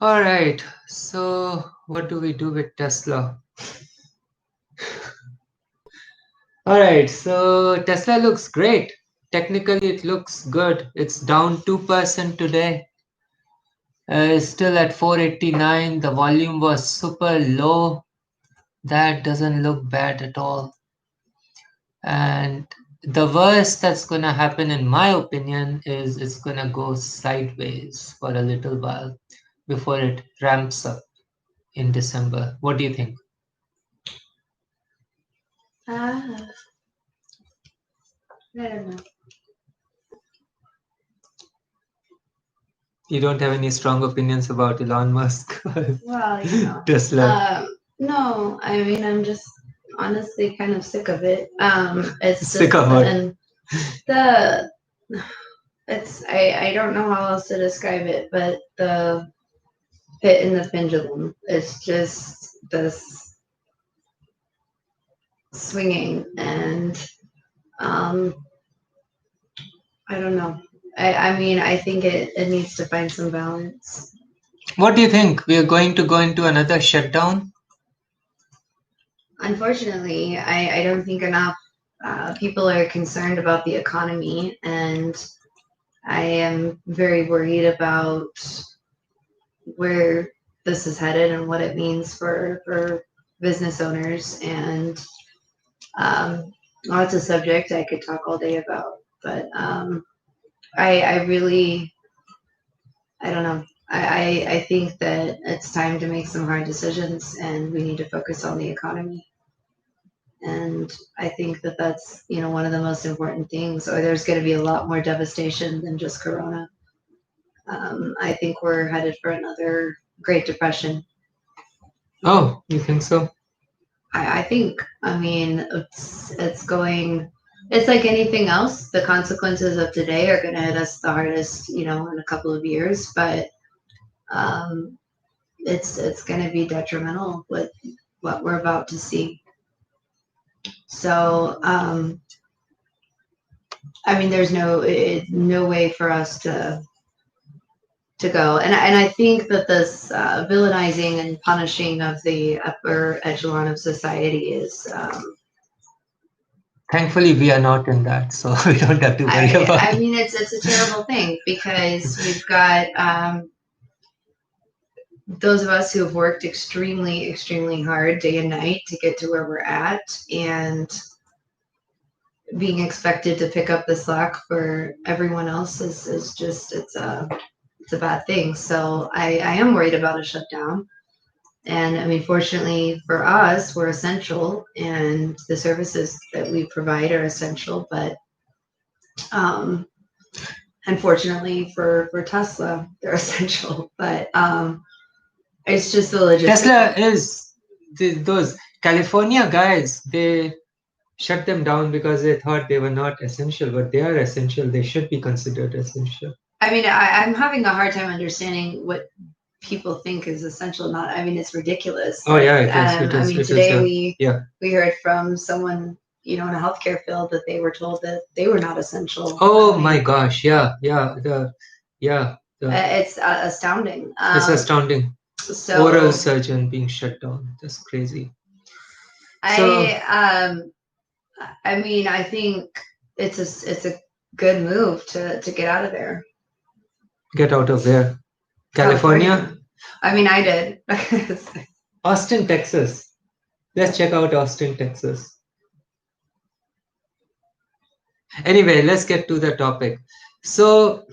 All right. So, what do we do with Tesla? All right. So, Tesla looks great. Technically, it looks good. It's down 2% today. Still at 489. The volume was super low. That doesn't look bad at all. And the worst that's going to happen, in my opinion, is it's going to go sideways for a little while before it ramps up in December. What do you think? Ah, I don't know. You don't have any strong opinions about Elon Musk or Well, Tesla? no, I mean, I'm just honestly kind of sick of it. It's Sick just of what? the I don't know how else to describe it, but the pit in the pendulum. It's just this swinging, and um, I don't know. I mean, I think it needs to find some balance. What do you think? We are going to go into another shutdown? Unfortunately, I don't think enough people are concerned about the economy, and I am very worried about where this is headed and what it means for business owners. And well, it's a subject I could talk all day about, but I really, I don't know. I think that it's time to make some hard decisions, and we need to focus on the economy. And I think that that's, one of the most important things, or there's going to be a lot more devastation than just Corona. I think we're headed for another Great Depression. Oh, you think so? I think, I mean, it's going, it's like anything else. The consequences of today are going to hit us the hardest, in a couple of years, but um, it's going to be detrimental with what we're about to see. So, I mean, there's no way for us to go. And I think that this villainizing and punishing of the upper echelon of society is, Thankfully, we are not in that, so we don't have to worry about I it. mean, it's a terrible thing because you've got those of us who have worked extremely, extremely hard day and night to get to where we're at, and being expected to pick up the slack for everyone else is just it's a bad thing. So I am worried about a shutdown. And I mean, fortunately for us, we're essential, and the services that we provide are essential. But um, unfortunately for Tesla, they're essential. But it's just the Tesla logistical. is those California guys, they shut them down because they thought they were not essential, but they are essential. They should be considered essential. I mean, I'm having a hard time understanding what people think is essential. Not, I mean, it's ridiculous. Oh Like, yeah, it is. It I is. mean, It is. today we Yeah. we heard from someone, in a healthcare field that they were told that they were not essential. I Oh my mean, gosh. Yeah. Yeah. Yeah. it's astounding. It's astounding. Oral So surgeon being shut down. That's crazy. So I I mean, I think it's a good move to get out of there. get out of there. California. California, I mean, I did. Austin, Texas. Let's check out Austin, Texas. Anyway, let's get to the topic. So,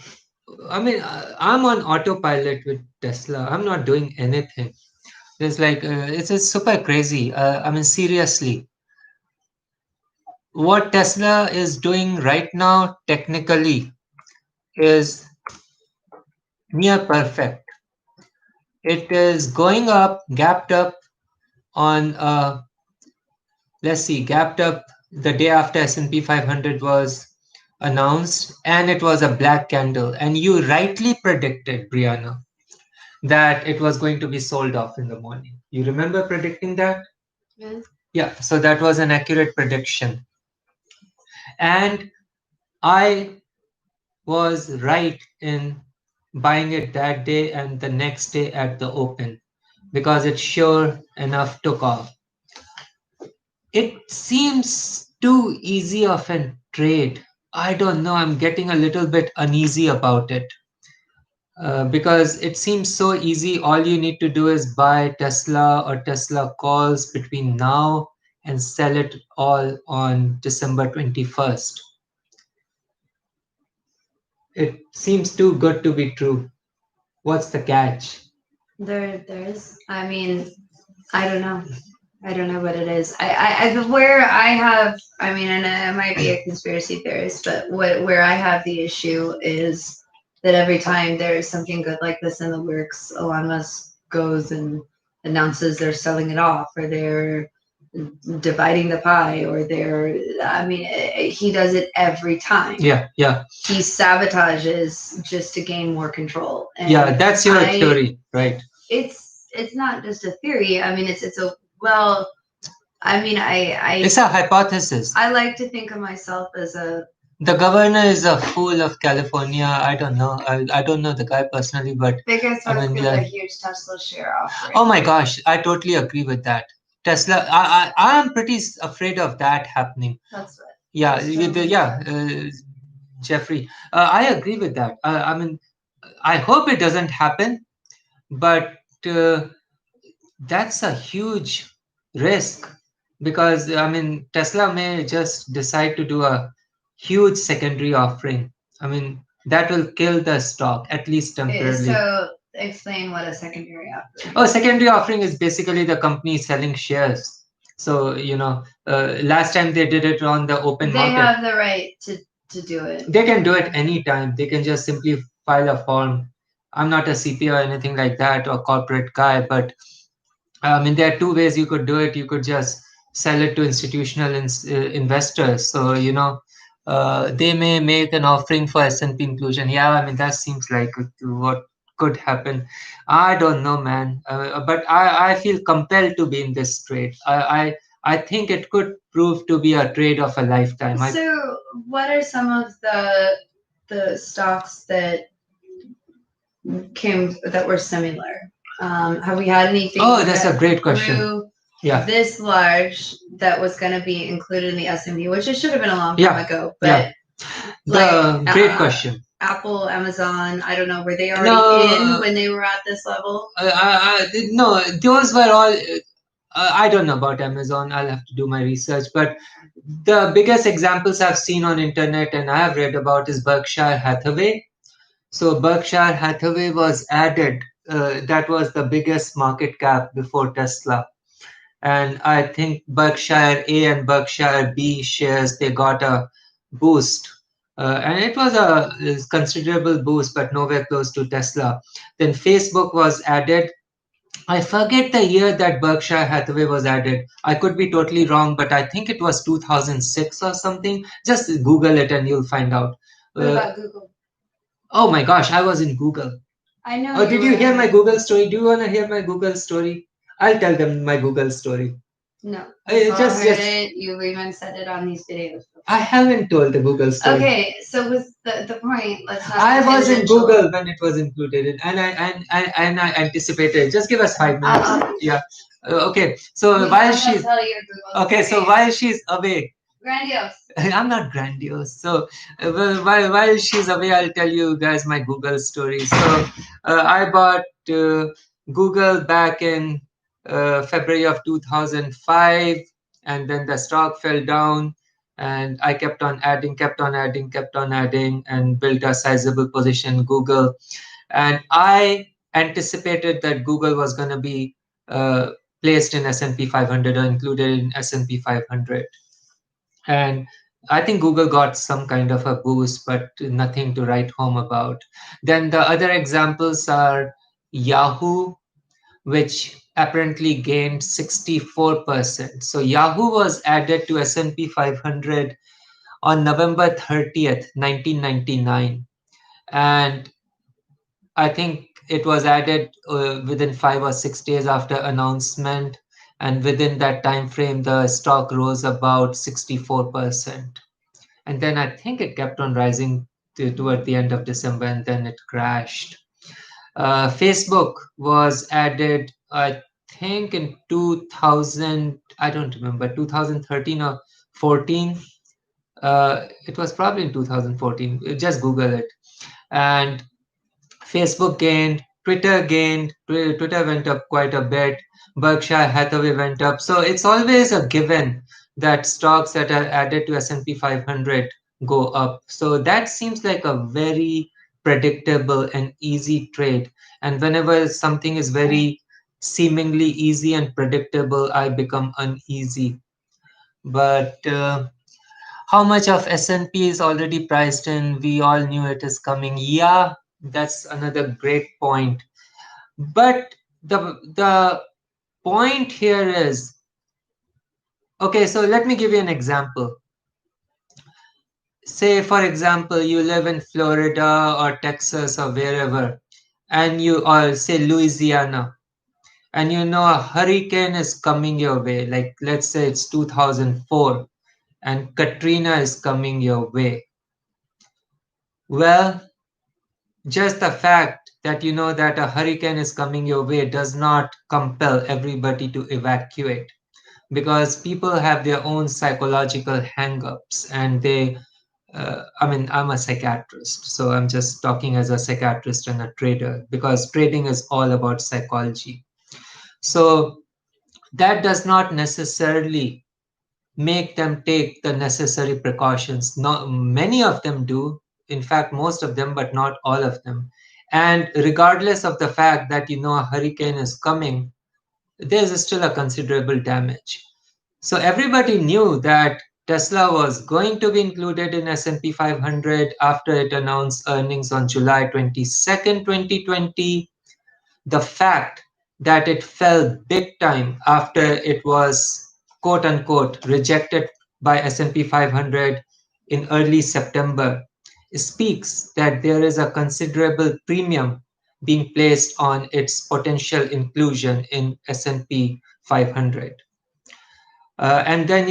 I mean, I'm on autopilot with Tesla. I'm not doing anything. It's like, it's just super crazy. I mean, seriously, what Tesla is doing right now, technically, is near perfect. It is going up, gapped up on, let's see, gapped up the day after S&P 500 was announced, and it was a black candle. And you rightly predicted, Brianna, that it was going to be sold off in the morning. You remember predicting that? Yeah. Yeah, so that was an accurate prediction. And I was right in buying it that day and the next day at the open because it sure enough took off. It seems too easy of a trade. I don't know. I'm getting a little bit uneasy about it because it seems so easy. All you need to do is buy Tesla or Tesla calls between now and sell it all on December 21st. It seems too good to be true. What's the catch? There's. I mean, I don't know. I don't know what it is. Where I have. I mean, and it might be a conspiracy theorist, but where I have the issue is that every time there's something good like this in the works, Elon Musk goes and announces they're selling it off, or they're dividing the pie, or they're. I mean, he does it every time. Yeah, yeah. He sabotages just to gain more control. And yeah, that's your theory, right? It's not just a theory. I mean, it's a well. I mean, It's a hypothesis. I like to think of myself as a. The governor is a fool of California. I don't know. I don't know the guy personally, but Biggest I mean, with yeah. a huge Tesla share offering. Oh my gosh, I totally agree with that. Tesla, I'm pretty afraid of that happening. That's what. Yeah, That's with the, totally yeah, Jeffrey, I agree with that. I mean, I hope it doesn't happen, but that's a huge risk because I mean, Tesla may just decide to do a huge secondary offering. I mean, that will kill the stock at least temporarily. So explain what a secondary offering. Oh, secondary offering is basically the company selling shares. So, last time they did it on the open They market. have the right to do it. They can do it anytime. They can just simply file a form. I'm not a CPA or anything like that or corporate guy, but I mean, there are two ways you could do it. You could just sell it to institutional investors. So, they may make an offering for S&P inclusion. Yeah, I mean, that seems like what could happen. I don't know, man. But I feel compelled to be in this trade. I think it could prove to be a trade of a lifetime. So, what are some of the stocks that were similar? Have we had anything? Oh, that's a great question. Yeah. This large that was going to be included in the S&P, which it should have been a long time ago. But great question. Apple, Amazon, I don't know, were they already in when they were at this level? No, those were all. I don't know about Amazon. I'll have to do my research. But the biggest examples I've seen on internet and I have read about is Berkshire Hathaway. So Berkshire Hathaway was added. That was the biggest market cap before Tesla. And I think Berkshire A and Berkshire B shares, they got a boost. And it was a considerable boost, but nowhere close to Tesla. Then Facebook was added. I forget the year that Berkshire Hathaway was added. I could be totally wrong, but I think it was 2006 or something. Just Google it and you'll find out. What about Google? Oh my gosh, I was in Google. I know. Oh, did you hear my Google story? Do you want to hear my Google story? I'll tell them my Google story. No. Just you even said it on these videos. I haven't told the Google story. Okay, so with the point, let's not. I was in Google when it was included, and I anticipated. Just give us 5 minutes. Yeah. Okay. So while she's while she's away. Grandiose. I'm not grandiose. So while she's away, I'll tell you guys my Google story. So I bought Google back in February of 2005, and then the stock fell down, and I kept on adding, and built a sizable position in Google. And I anticipated that Google was going to be placed in S&P 500 or included in S&P 500. And I think Google got some kind of a boost, but nothing to write home about. Then the other examples are Yahoo, which apparently gained 64%. So Yahoo was added to S&P 500 on November 30th, 1999. And I think it was added within 5 or 6 days after announcement. And within that time frame, the stock rose about 64%. And then I think it kept on rising toward the end of December, and then it crashed. Facebook was added, I think, in 2000, I don't remember, 2013 or 14. It was probably in 2014. Just Google it. And Facebook gained, Twitter gained, Twitter went up quite a bit, Berkshire Hathaway went up. So it's always a given that stocks that are added to S&P 500 go up. So that seems like a very predictable and easy trade. And whenever something is very seemingly easy and predictable, I become uneasy. But how much of S&P is already priced in? We all knew it is coming. Yeah, that's another great point. But the point here is, okay, so let me give you an example. Say, for example, you live in Florida or Texas or wherever, and you, or say Louisiana, and you know a hurricane is coming your way. Like, let's say it's 2004 and Katrina is coming your way. Well, just the fact that you know that a hurricane is coming your way does not compel everybody to evacuate, because people have their own psychological hang-ups, and they I mean, I'm a psychiatrist, so I'm just talking as a psychiatrist and a trader, because trading is all about psychology. So that does not necessarily make them take the necessary precautions. Not many of them do, in fact, most of them, but not all of them. And regardless of the fact that you know a hurricane is coming, there's still a considerable damage. So everybody knew that Tesla was going to be included in S&P 500 after it announced earnings on July 22nd, 2020. The fact that it fell big time after it was quote unquote rejected by S&P 500 in early September speaks that there is a considerable premium being placed on its potential inclusion in S&P 500. And then,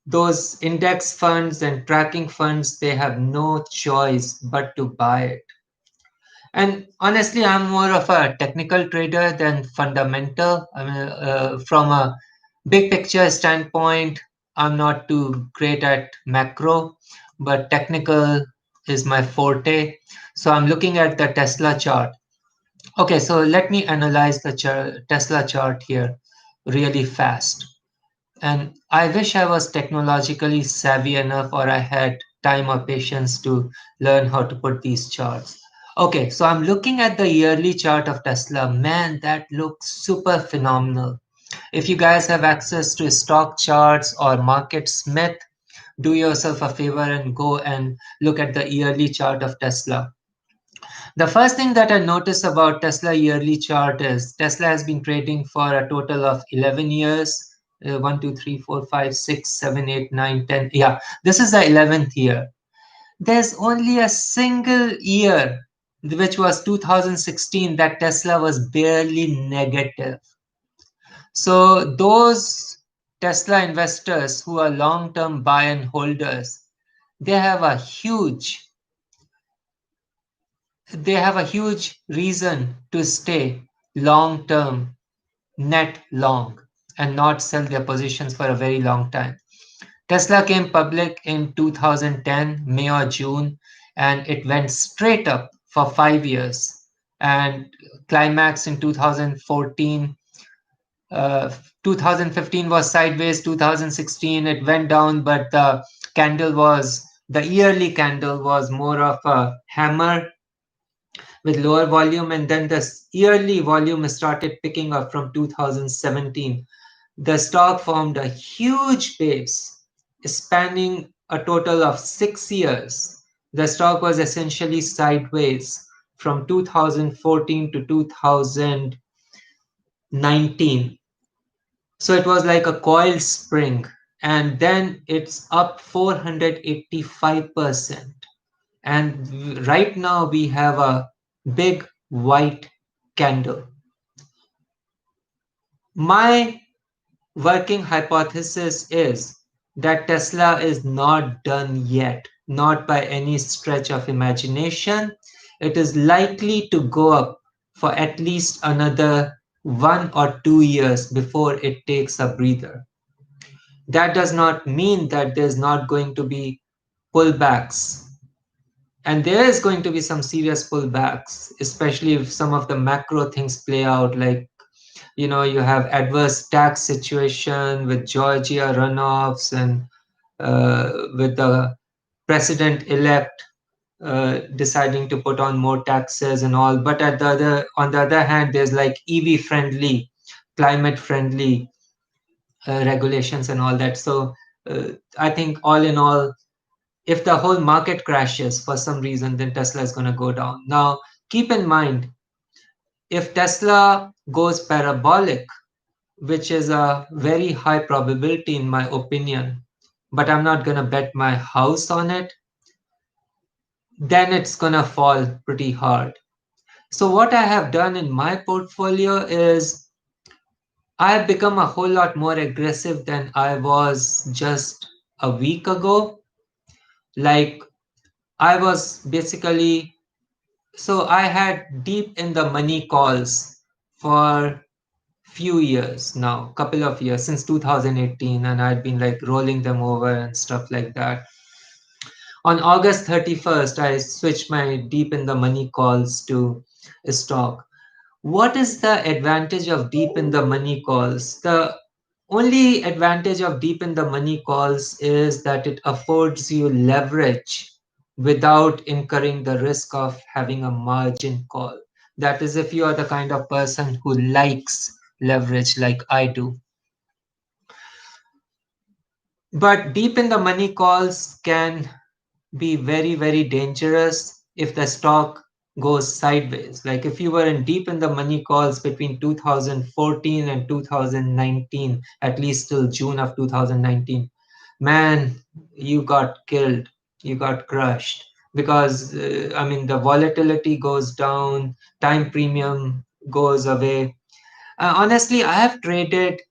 those index funds and tracking funds, they have no choice but to buy it. And honestly, I'm more of a technical trader than fundamental. I mean, from a big picture standpoint, I'm not too great at macro, but technical is my forte. So I'm looking at the Tesla chart. Okay, so let me analyze the Tesla chart here really fast. And I wish I was technologically savvy enough, or I had time or patience to learn how to put these charts. Okay, so I'm looking at the yearly chart of Tesla. Man, that looks super phenomenal. If you guys have access to stock charts or Market Smith, do yourself a favor and go and look at the yearly chart of Tesla. The first thing that I notice about Tesla yearly chart is Tesla has been trading for a total of 11 years. 1, 2, 3, 4, 5, 6, 7, 8, 9, 10. Yeah, this is the 11th year. There's only a single year, which was 2016, that Tesla was barely negative. So those Tesla investors who are long-term buy and holders, they have a huge they have a huge reason to stay long term net long and not sell their positions for a very long time. Tesla came public in 2010, May or June, and it went straight up for 5 years and climaxed in 2014. 2015 was sideways, 2016 it went down, but the yearly candle was more of a hammer with lower volume, and then the yearly volume started picking up from 2017. The stock formed a huge base spanning a total of 6 years. The stock was essentially sideways from 2014 to 2019. So it was like a coiled spring, and then it's up 485%. And right now we have a big white candle. My working hypothesis is that Tesla is not done yet, not by any stretch of imagination. it is likely to go up for at least another 1 or 2 years before it takes a breather. That does not mean that there's not going to be pullbacks. And there is going to be some serious pullbacks, especially if some of the macro things play out, like, you have adverse tax situation with Georgia runoffs and with the president elect deciding to put on more taxes and all. But on the other hand, there's like EV friendly, climate friendly regulations and all that. So I think all in all, if the whole market crashes for some reason, then Tesla is going to go down. Now, keep in mind, if Tesla goes parabolic, which is a very high probability in my opinion, but I'm not going to bet my house on it, then it's going to fall pretty hard. So, what I have done in my portfolio is I have become a whole lot more aggressive than I was just a week ago. Like, I was basically, so I had deep in the money calls for few years now, couple of years since 2018, and I'd been like rolling them over and stuff like that. On August 31st, I switched my deep in the money calls to stock. What is the advantage of deep in the money calls? The only advantage of deep in the money calls is that it affords you leverage without incurring the risk of having a margin call. That is, if you are the kind of person who likes leverage like I do. But deep in the money calls can be very, very dangerous if the stock goes sideways. Like if you were in deep in the money calls between 2014 and 2019, at least till June of 2019, man, you got killed, you got crushed because I mean, the volatility goes down, time premium goes away. Honestly, I have traded,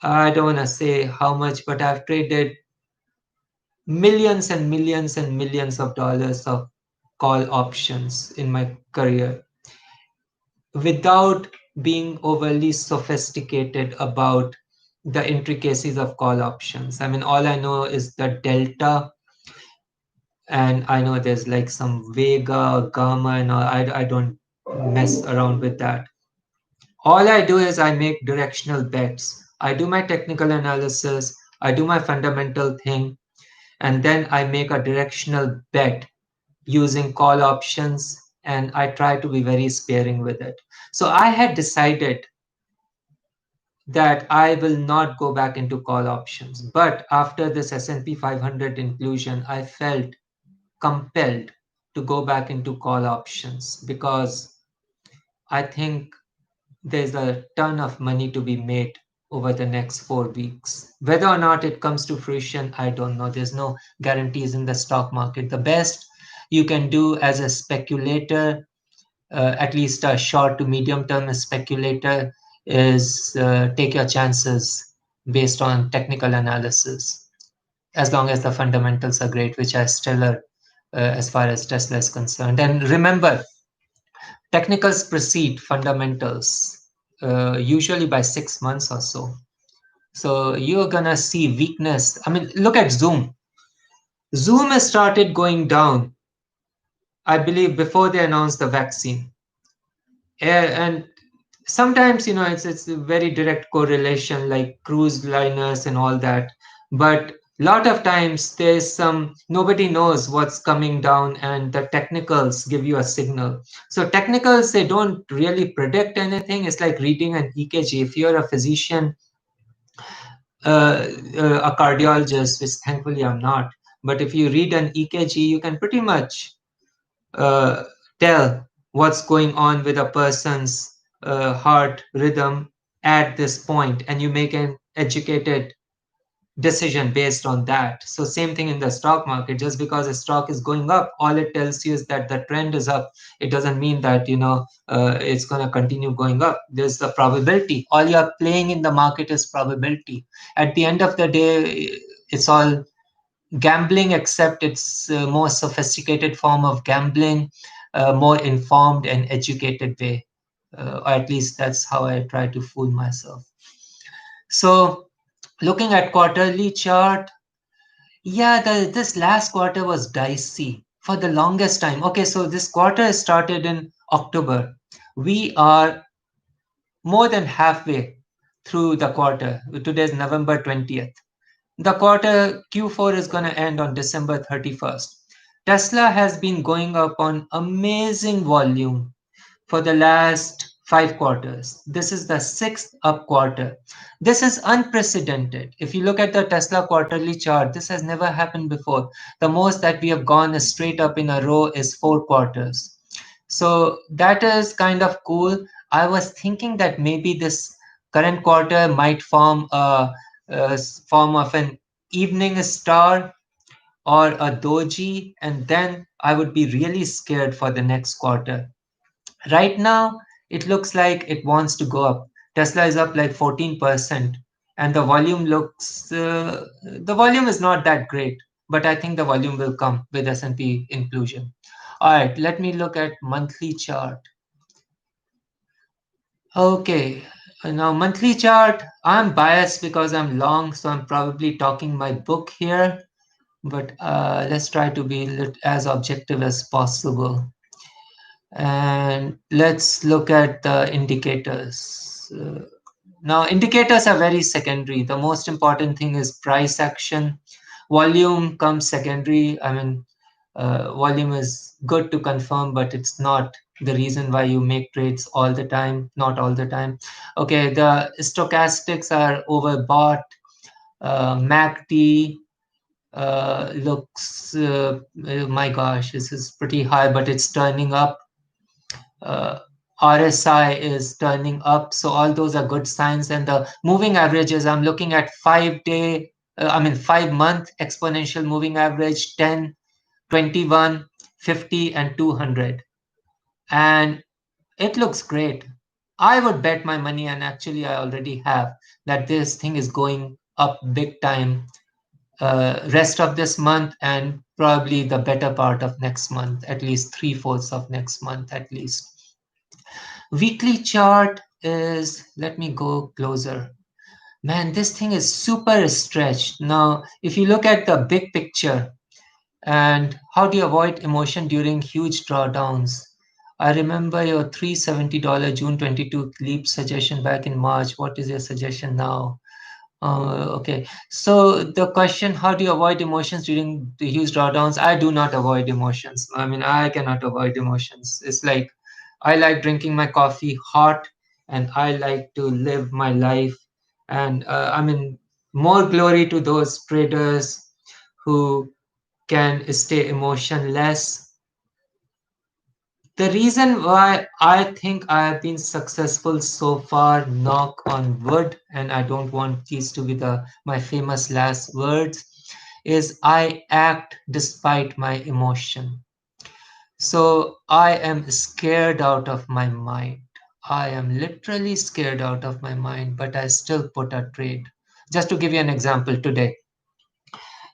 I don't want to say how much, but I've traded millions and millions and millions of dollars of call options in my career without being overly sophisticated about the intricacies of call options. I mean, all I know is the delta, and I know there's like some vega, gamma, and all. I don't mess around with that. All I do is I make directional bets. I do my technical analysis, I do my fundamental thing, and then I make a directional bet using call options, and I try to be very sparing with it. So I had decided that I will not go back into call options. But after this S&P 500 inclusion, I felt compelled to go back into call options because I think there's a ton of money to be made over the next 4 weeks. Whether or not it comes to fruition, I don't know. There's no guarantees in the stock market. The best you can do as a speculator, at least a short to medium term speculator, is take your chances based on technical analysis. As long as the fundamentals are great, which are stellar as far as Tesla is concerned. And remember, technicals precede fundamentals usually by 6 months or so. So you're gonna see weakness. I mean, look at Zoom. Zoom has started going down, I believe, before they announced the vaccine. And sometimes, it's a very direct correlation, like cruise liners and all that. But a lot of times there's some nobody knows what's coming down, and the technicals give you a signal. So technicals, they don't really predict anything. It's like reading an EKG. If you're a physician, a cardiologist, which thankfully I'm not, but if you read an EKG, you can pretty much uh, tell what's going on with a person's heart rhythm at this point, and you make an educated decision based on that. So same thing in the stock market. Just because a stock is going up, all it tells you is that the trend is up. It doesn't mean that it's going to continue going up. There's the probability. All you're playing in the market is probability. At the end of the day, it's all gambling, except it's a more sophisticated form of gambling, more informed and educated way. Or at least that's how I try to fool myself. So looking at quarterly chart, yeah, this last quarter was dicey for the longest time. Okay, so this quarter started in October. We are more than halfway through the quarter. Today's November 20th. The quarter Q4 is going to end on December 31st. Tesla has been going up on amazing volume for the last 5 quarters. This is the sixth up quarter. This is unprecedented. If you look at the Tesla quarterly chart, this has never happened before. The most that we have gone straight up in a row is 4 quarters. So that is kind of cool. I was thinking that maybe this current quarter might form a form of an evening star or a doji, and then I would be really scared for the next quarter. Right now, it looks like it wants to go up. Tesla is up like 14%, and the volume is not that great, but I think the volume will come with S&P inclusion. All right, let me look at monthly chart. Okay, now monthly chart. I'm biased because I'm long, so I'm probably talking my book here, but let's try to be as objective as possible. And let's look at the indicators. Now, indicators are very secondary. The most important thing is price action. Volume comes secondary. I mean, volume is good to confirm, but it's not the reason why you make trades all the time, not all the time. Okay, the stochastics are overbought. MACD looks, my gosh, this is pretty high, but it's turning up. uh, RSI is turning up. So all those are good signs. And the moving averages, I'm looking at 5-day, 5-month exponential moving average, 10, 21, 50, and 200. And it looks great. I would bet my money, and actually I already have, that this thing is going up big time rest of this month and probably the better part of next month, at least three-fourths of next month at least. Weekly chart is, let me go closer. Man, this thing is super stretched. Now, if you look at the big picture and how do you avoid emotion during huge drawdowns? I remember your $370 June 22 leap suggestion back in March. What is your suggestion now? Okay, so the question, how do you avoid emotions during the huge drawdowns? I do not avoid emotions. I mean, I cannot avoid emotions. It's like I like drinking my coffee hot and I like to live my life. And I mean, more glory to those traders who can stay emotionless. The reason why I think I have been successful so far, knock on wood, and I don't want these to be my famous last words, is I act despite my emotion. So I am scared out of my mind. I am literally scared out of my mind, but I still put a trade. Just to give you an example today.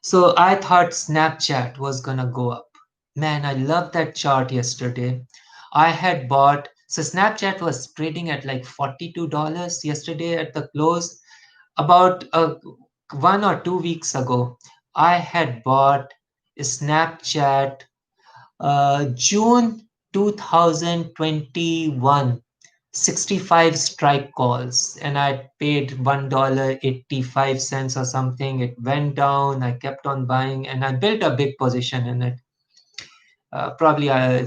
So I thought Snapchat was gonna go up. Man, I loved that chart yesterday. I had bought, so Snapchat was trading at like $42 yesterday at the close. About 1 or 2 weeks ago, I had bought Snapchat June 2021, 65 strike calls, and I paid $1.85 or something. It went down. I kept on buying, and I built a big position in it. Probably I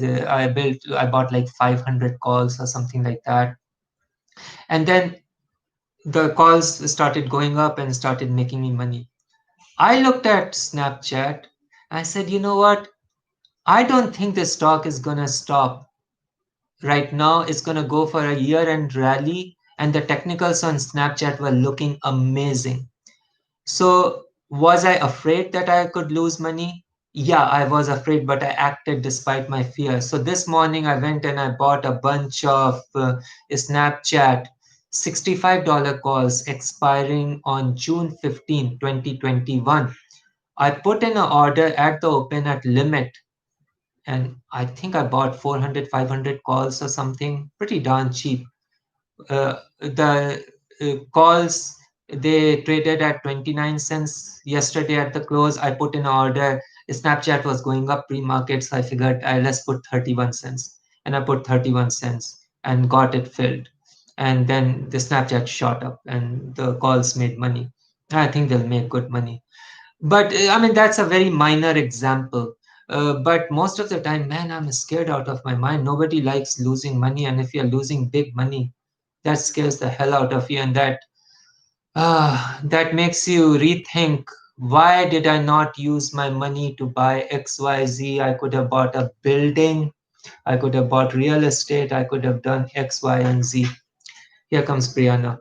bought like 500 calls or something like that, and then the calls started going up and started making me money. I looked at Snapchat. I said, you know what? I don't think this stock is gonna stop right now. It's going to go for a year-end rally, and the technicals on Snapchat were looking amazing. So was I afraid that I could lose money? Yeah, I was afraid, but I acted despite my fear. So this morning I went and I bought a bunch of Snapchat $65 calls expiring on June 15, 2021. I put in an order at the open at limit, and I think I bought 400, 500 calls or something, pretty darn cheap. The calls, they traded at 29 cents yesterday at the close. I put in an order. Snapchat was going up pre-market, so I figured let's put 31 cents, and I put 31 cents and got it filled. And then the Snapchat shot up, and the calls made money. I think they'll make good money. But I mean, that's a very minor example. But most of the time, man, I'm scared out of my mind. Nobody likes losing money, and if you're losing big money, that scares the hell out of you, and that makes you rethink, why did I not use my money to buy XYZ? I could have bought a building, I could have bought real estate, I could have done X, Y, and Z. Here comes Brianna.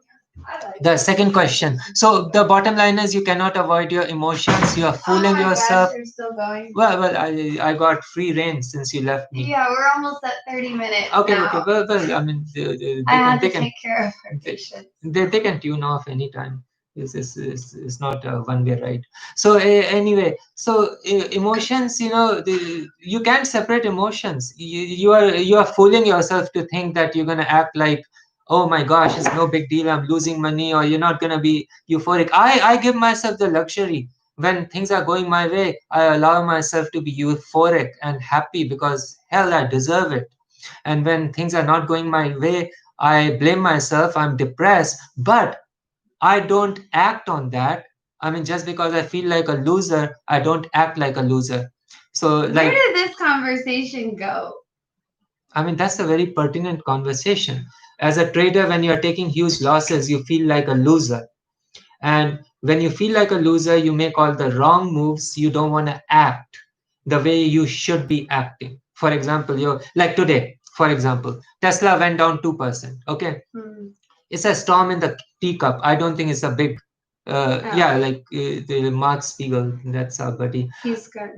The second question. So the bottom line is, you cannot avoid your emotions. You are fooling yourself. Gosh, you're still going. Well, I got free reign since you left me. Yeah, we're almost at 30 minutes. Okay, now. okay. Well, I mean, I had to take care of our patients. they can tune off anytime. It's not a one-way ride. So anyway, so emotions, you can't separate emotions. You are fooling yourself to think that you're gonna act like, oh my gosh, it's no big deal, I'm losing money, or you're not gonna be euphoric. I give myself the luxury, when things are going my way, I allow myself to be euphoric and happy, because hell, I deserve it. And when things are not going my way, I blame myself, I'm depressed, but I don't act on that. I mean, just because I feel like a loser, I don't act like a loser. So, Where did this conversation go? I mean, that's a very pertinent conversation. As a trader, when you're taking huge losses, you feel like a loser. And when you feel like a loser, you make all the wrong moves. You don't want to act the way you should be acting. For example, you're like today, for example, Tesla went down 2%. Okay. It's a storm in the teacup. I don't think it's a big, yeah, like the Mark Spiegel, that's our buddy. He's got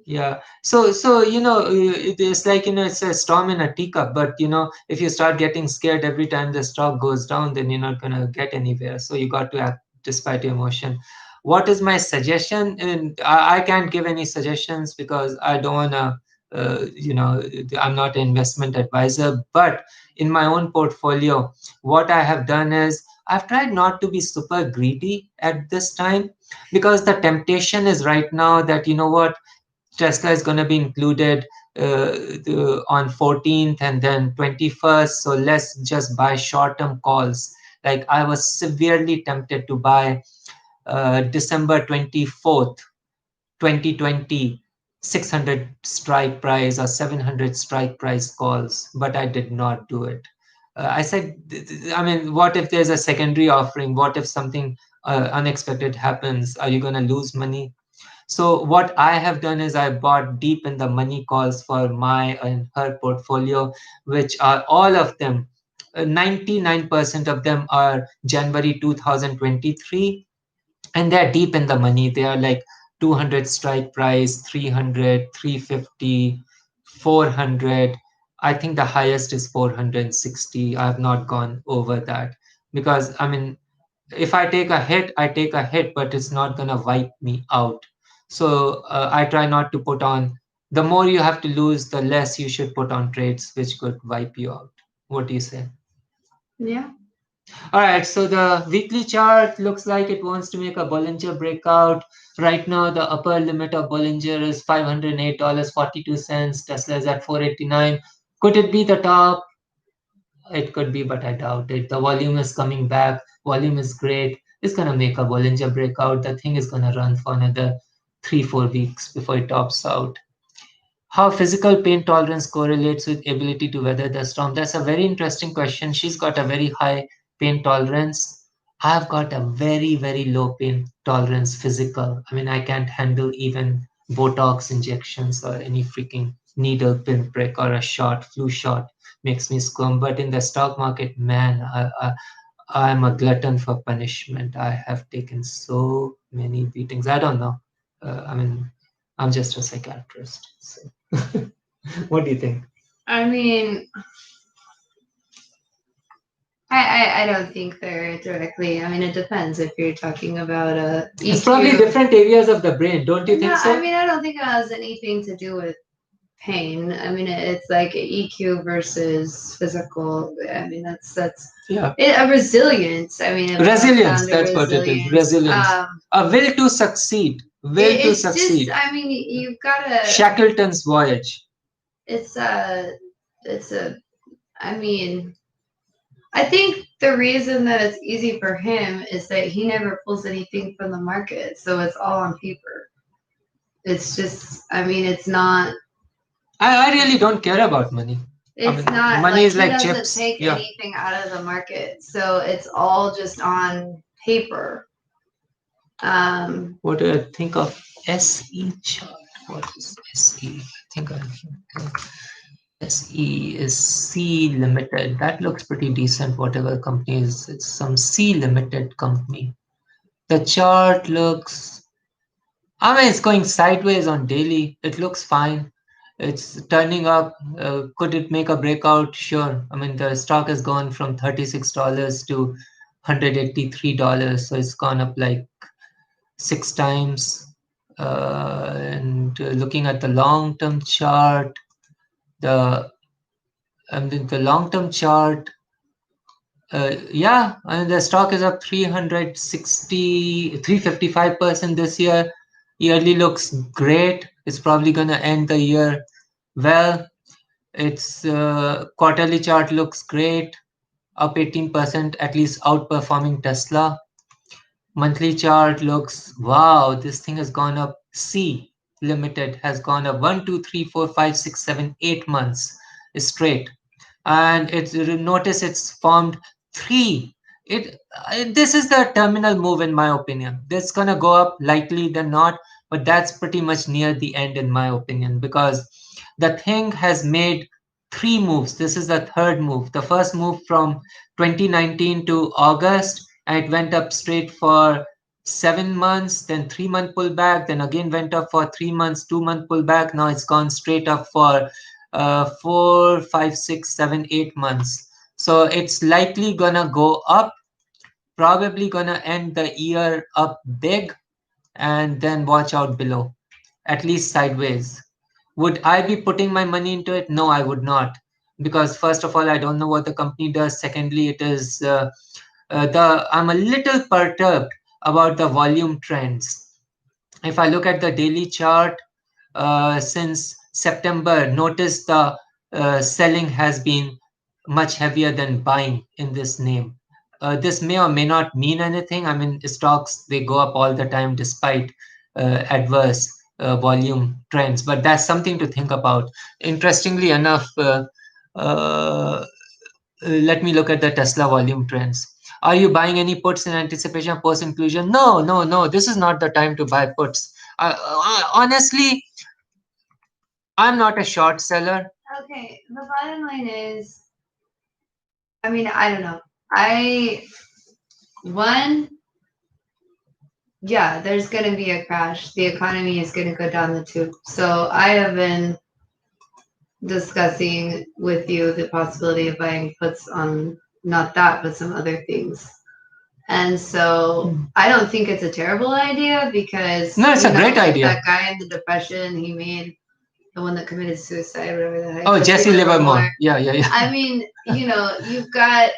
Yeah. So it is like, it's a storm in a teacup, but if you start getting scared every time the stock goes down, then you're not gonna get anywhere. So you got to act despite your emotion. What is my suggestion? And I can't give any suggestions because I don't wanna, I'm not an investment advisor. But in my own portfolio, what I have done is I've tried not to be super greedy at this time, because the temptation is right now that, what, Tesla is going to be included on 14th and then 21st. So let's just buy short-term calls. Like, I was severely tempted to buy December 24th, 2020, 600 strike price or 700 strike price calls, but I did not do it. I said, I mean, what if there's a secondary offering? What if something unexpected happens? Are you going to lose money? So what I have done is I bought deep in the money calls for my and her portfolio, which are all of them. 99% of them are January 2023, and they're deep in the money. They are like 200 strike price, 300, 350, 400. I think the highest is 460. I have not gone over that, because I mean, if I take a hit, I take a hit, but it's not going to wipe me out. So I try not to put on, the more you have to lose, the less you should put on trades which could wipe you out. What do you say? Yeah. All right, so the weekly chart looks like it wants to make a Bollinger breakout. Right now, the upper limit of Bollinger is $508.42. Tesla is at 489. Could it be the top? It could be, but I doubt it. The volume is coming back. Volume is great. It's gonna make a Bollinger breakout. The thing is gonna run for another 3-4 weeks before it tops out. How physical pain tolerance correlates with ability to weather the storm? That's a very interesting question. She's got a very high pain tolerance. I've got a very, very low pain tolerance physical. I mean, I can't handle even Botox injections or any freaking needle pinprick or a shot, flu shot makes me squirm. But in the stock market, man, I'm a glutton for punishment. I have taken so many beatings. I don't know. I mean, I'm just a psychiatrist. So. What do you think? I mean, I don't think they're directly. I mean, it depends if you're talking about a It's probably EQ. different areas of the brain, don't you No, think I so? mean, I don't think it has anything to do with pain. I mean, it's like EQ versus physical. I mean, that's Yeah. a resilience. I mean, it boils down Resilience, to that's what it is. resilience. Resilience. A will to succeed. Will to It's just. succeed. I mean, you've got to. Shackleton's voyage. It's a. It's a. I mean, I think the reason that it's easy for him is that he never pulls anything from the market, so it's all on paper. It's just. I mean, it's not. I really don't care about money. I It's mean, not money like is he like doesn't chips. take Yeah. anything out of the market, so it's all just on paper. What do I think of SE chart? What is SE? I think SE is C Limited. That looks pretty decent, whatever company is. It's some C Limited company. The chart looks, I mean, it's going sideways on daily. It looks fine. It's turning up. Could it make a breakout? Sure. I mean, the stock has gone from $36 to $183. So it's gone up like 6 times. And looking at the long-term chart, the the long-term chart, yeah, I mean, the stock is up 355% this year. Yearly looks great. It's probably going to end the year well. Its quarterly chart looks great, up 18%, at least outperforming Tesla. Monthly chart looks, wow, this thing has gone up. C Limited has gone up 1, 2, 3, 4, 5, 6, 7, 8 months straight. And it's notice it's formed three. It this is the terminal move in my opinion. This gonna go up likely than not, but that's pretty much near the end in my opinion because the thing has made three moves. This is the third move. The first move from 2019 to August, and it went up straight for 7 months, then 3 month pullback, then again went up for 3 months, 2 month pullback. Now it's gone straight up for 4, 5, 6, 7, 8 months. So it's likely gonna go up, probably gonna end the year up big, and then watch out below, at least sideways. Would I be putting my money into it? No, I would not, because first of all, I don't know what the company does. Secondly, it is the I'm a little perturbed about the volume trends. If I look at the daily chart, since September, notice the selling has been much heavier than buying in this name. This may or may not mean anything. I mean, stocks, they go up all the time despite adverse volume trends, but that's something to think about. Interestingly enough, let me look at the Tesla volume trends. Are you buying any puts in anticipation of post inclusion? No, no, no. This is not the time to buy puts. Honestly, I'm not a short seller. Okay, the bottom line is, I mean, I don't know. I one, yeah, there's gonna be a crash. The economy is gonna go down the tube. So I have been discussing with you the possibility of buying puts on not that, but some other things. And so I don't think it's a terrible idea because No, it's a great like idea. that guy in the depression, he made the one that committed suicide, whatever the heck. Oh, Jesse Livermore. Yeah, yeah, yeah. I mean, you've got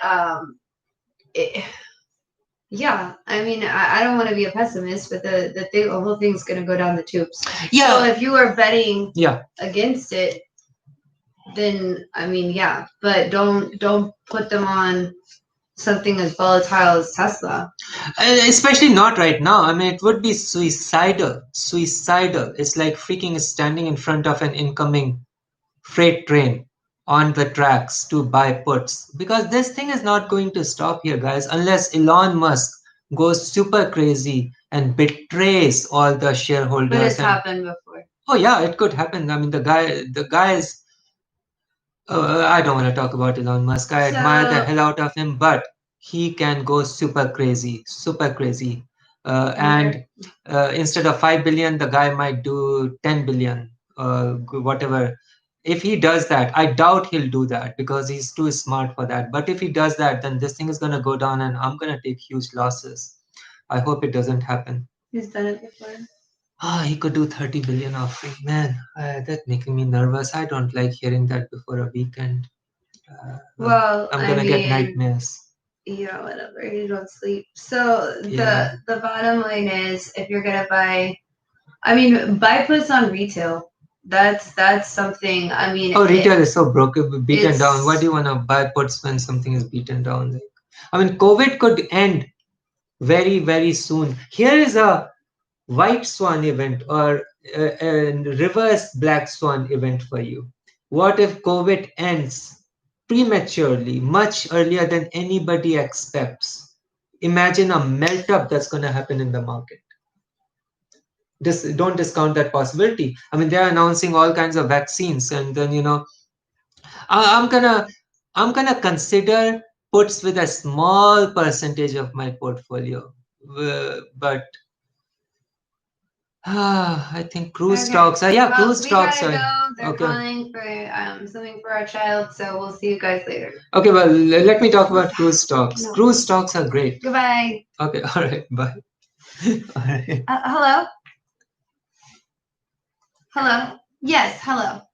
yeah. I mean, I don't want to be a pessimist, but the whole thing's gonna go down the tubes. Yeah. So if you are betting Yeah. against it, then I mean, yeah, but don't put them on something as volatile as Tesla. Especially not right now. I mean, it would be suicidal. Suicidal. It's like freaking standing in front of an incoming freight train on the tracks to buy puts, because this thing is not going to stop here, guys, unless Elon Musk goes super crazy and betrays all the shareholders. But it's happened before. Oh yeah, it could happen. I mean, the guy is. I don't want to talk about Elon Musk. I admire the hell out of him, but he can go super crazy, super crazy. And instead of 5 billion, the guy might do 10 billion, whatever. if he does that, I doubt he'll do that because he's too smart for that. But if he does that, then this thing is going to go down and I'm going to take huge losses. I hope it doesn't happen. He's done it before. He could do 30 billion offering. Man, that's making me nervous. I don't like hearing that before a weekend. Well, I'm going to get nightmares. Yeah, whatever. You don't sleep. So Yeah. the bottom line is, if you're gonna buy, I mean, buy puts on retail. That's something. I mean, retail is so broken, beaten it's- down. Why do you want to buy puts when something is beaten down? Like, I mean, COVID could end very, very soon. Here is a white swan event or a reverse black swan event for you. What if COVID ends prematurely, much earlier than anybody expects? Imagine a melt up that's going to happen in the market. Don't discount that possibility. I mean, they're announcing all kinds of vaccines, and then I'm gonna consider puts with a small percentage of my portfolio, but I think cruise stocks. Yeah, well, cruise we stocks gotta are go. They're okay. calling for something for our child, so we'll see you guys later. Okay, well, let me talk about cruise stocks. No. Cruise stocks are great. Goodbye. Okay, all right, bye. All right. Hello. Hello. Yes, hello.